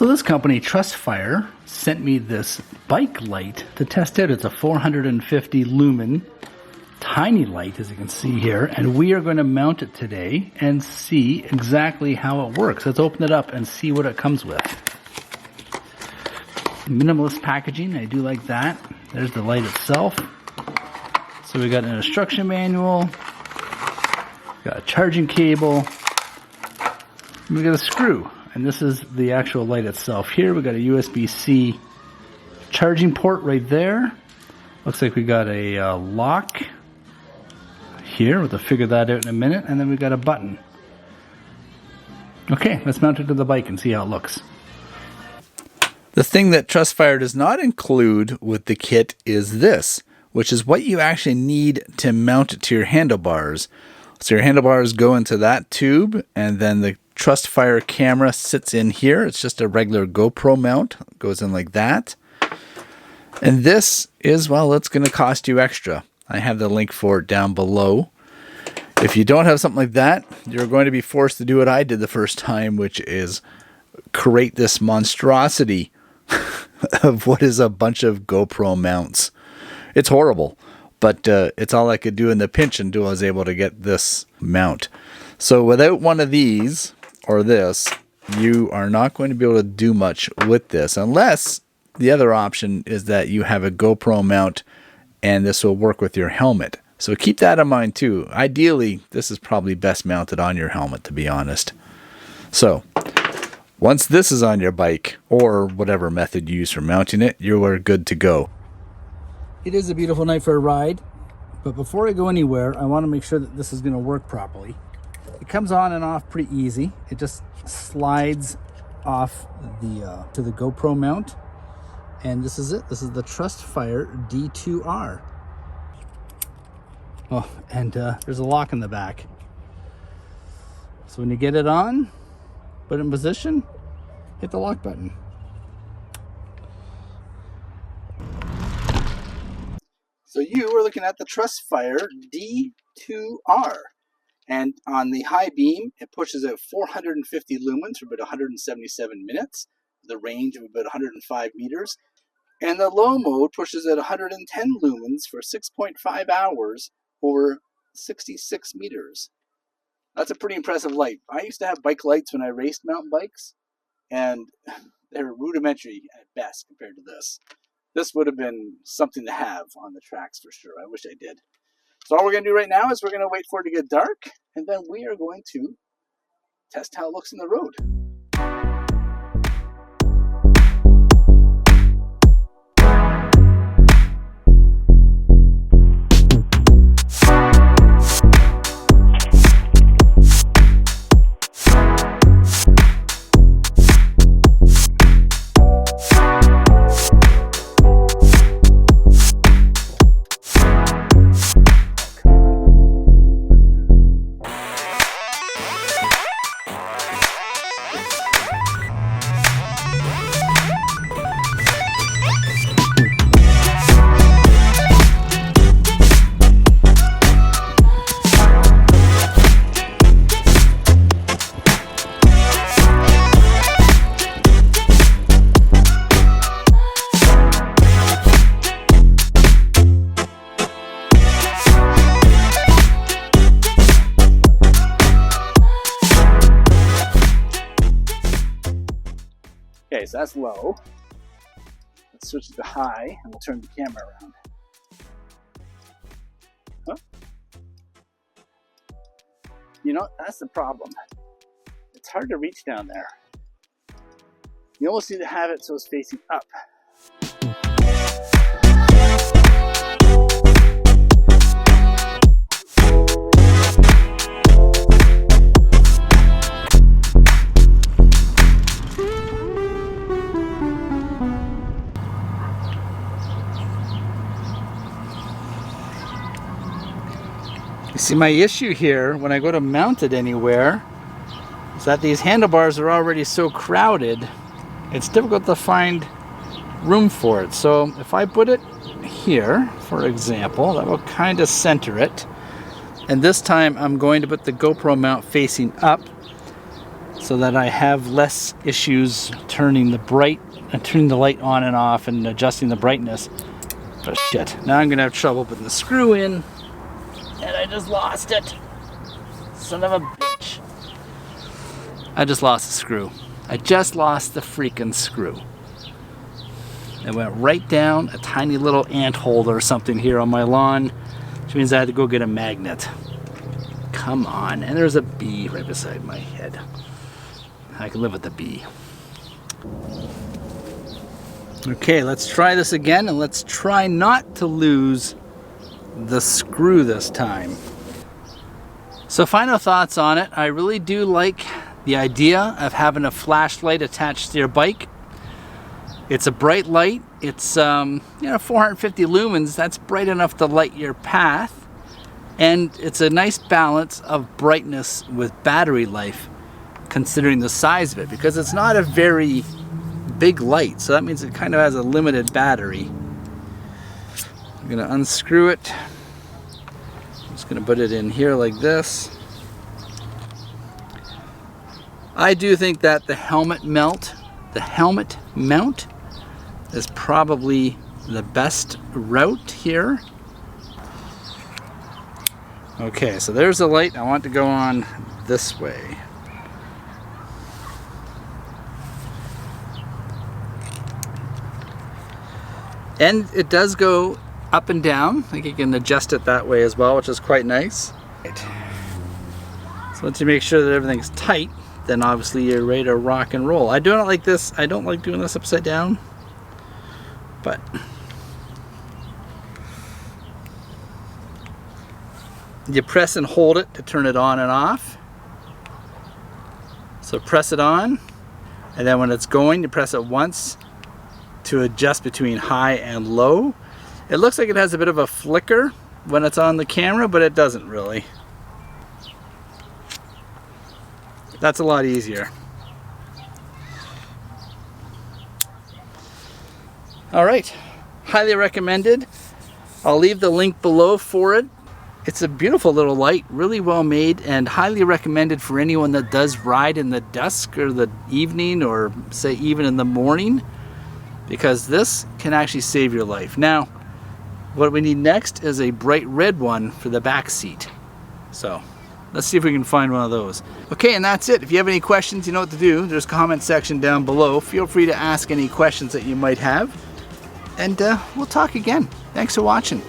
So this company, Trustfire, sent me this bike light to test out. It's a 450 lumen tiny light, as you can see here, and we are going to mount it today and see exactly how it works. Let's open it up and see what it comes with. Minimalist packaging, I do like that. There's the light itself. So we got an instruction manual, got a charging cable, and we got a screw. And this is the actual light itself. Here we got a USB-C charging port right there. Looks like we got a lock here. We'll figure that out in a minute. And then we got a button. Okay, let's mount it to the bike and see how it looks. The thing that Trustfire does not include with the kit is this, which is what you actually need to mount it to your handlebars. So your handlebars go into that tube, and then the Trustfire camera sits in here. It's just a regular GoPro mount. It goes in like that. And this is, well, it's going to cost you extra. I have the link for it down below. If you don't have something like that, you're going to be forced to do what I did the first time, which is create this monstrosity of what is a bunch of GoPro mounts. It's horrible, but it's all I could do in the pinch until I was able to get this mount. So without one of these, or this, you are not going to be able to do much with this, unless the other option is that you have a GoPro mount and this will work with your helmet. So keep that in mind too. Ideally, this is probably best mounted on your helmet, to be honest. So once this is on your bike, or whatever method you use for mounting it, you are good to go. It is a beautiful night for a ride, but before I go anywhere, I want to make sure that this is going to work properly. It comes on and off pretty easy. It just slides off to the GoPro mount, and this is it. This is the Trustfire D2R. Oh, and there's a lock in the back. So when you get it on, put it in position, hit the lock button. So you are looking at the Trustfire D2R. And on the high beam, it pushes out 450 lumens for about 177 minutes, the range of about 105 meters. And the low mode pushes out 110 lumens for 6.5 hours over 66 meters. That's a pretty impressive light. I used to have bike lights when I raced mountain bikes, and they're rudimentary at best compared to this. This would have been something to have on the tracks for sure. I wish I did. So all we're going to do right now is we're going to wait for it to get dark, and then we are going to test how it looks in the road. Okay, so that's low. Let's switch it to high, and we'll turn the camera around. Huh? You know, that's the problem. It's hard to reach down there. You almost need to have it so it's facing up. See, my issue here when I go to mount it anywhere is that these handlebars are already so crowded, it's difficult to find room for it. So if I put it here, for example, that will kind of center it. And this time I'm going to put the GoPro mount facing up. so that I have less issues turning the light on and off and adjusting the brightness. But shit, now I'm gonna have trouble putting the screw in, and I just lost it. Son of a bitch. I just lost the screw. I just lost the freaking screw. It went right down a tiny little ant hole or something here on my lawn, which means I had to go get a magnet. Come on, and there's a bee right beside my head. I can live with the bee. Okay, let's try this again, and let's try not to lose the screw this time. So final thoughts on it. I really do like the idea of having a flashlight attached to your bike. It's a bright light. It's 450 lumens. That's bright enough to light your path. And it's a nice balance of brightness with battery life, considering the size of it, because it's not a very big light. So that means it kind of has a limited battery. I'm gonna unscrew it. I'm just gonna put it in here like this. I do think that the helmet mount is probably the best route here. Okay, so there's the light. I want to go on this way. And it does go up and down. I think you can adjust it that way as well, which is quite nice. Right. So once you make sure that everything's tight, then obviously you're ready to rock and roll. I do not like this. I don't like doing this upside down, but you press and hold it to turn it on and off. So press it on, and then when it's going, you press it once to adjust between high and low. It looks like it has a bit of a flicker when it's on the camera, but it doesn't really. That's a lot easier. All right, highly recommended. I'll leave the link below for it. It's a beautiful little light, really well made, and highly recommended for anyone that does ride in the dusk or the evening, or say even in the morning, because this can actually save your life. Now, what we need next is a bright red one for the back seat. So let's see if we can find one of those. Okay, and that's it. If you have any questions, you know what to do. There's a comment section down below. Feel free to ask any questions that you might have, and we'll talk again. Thanks for watching.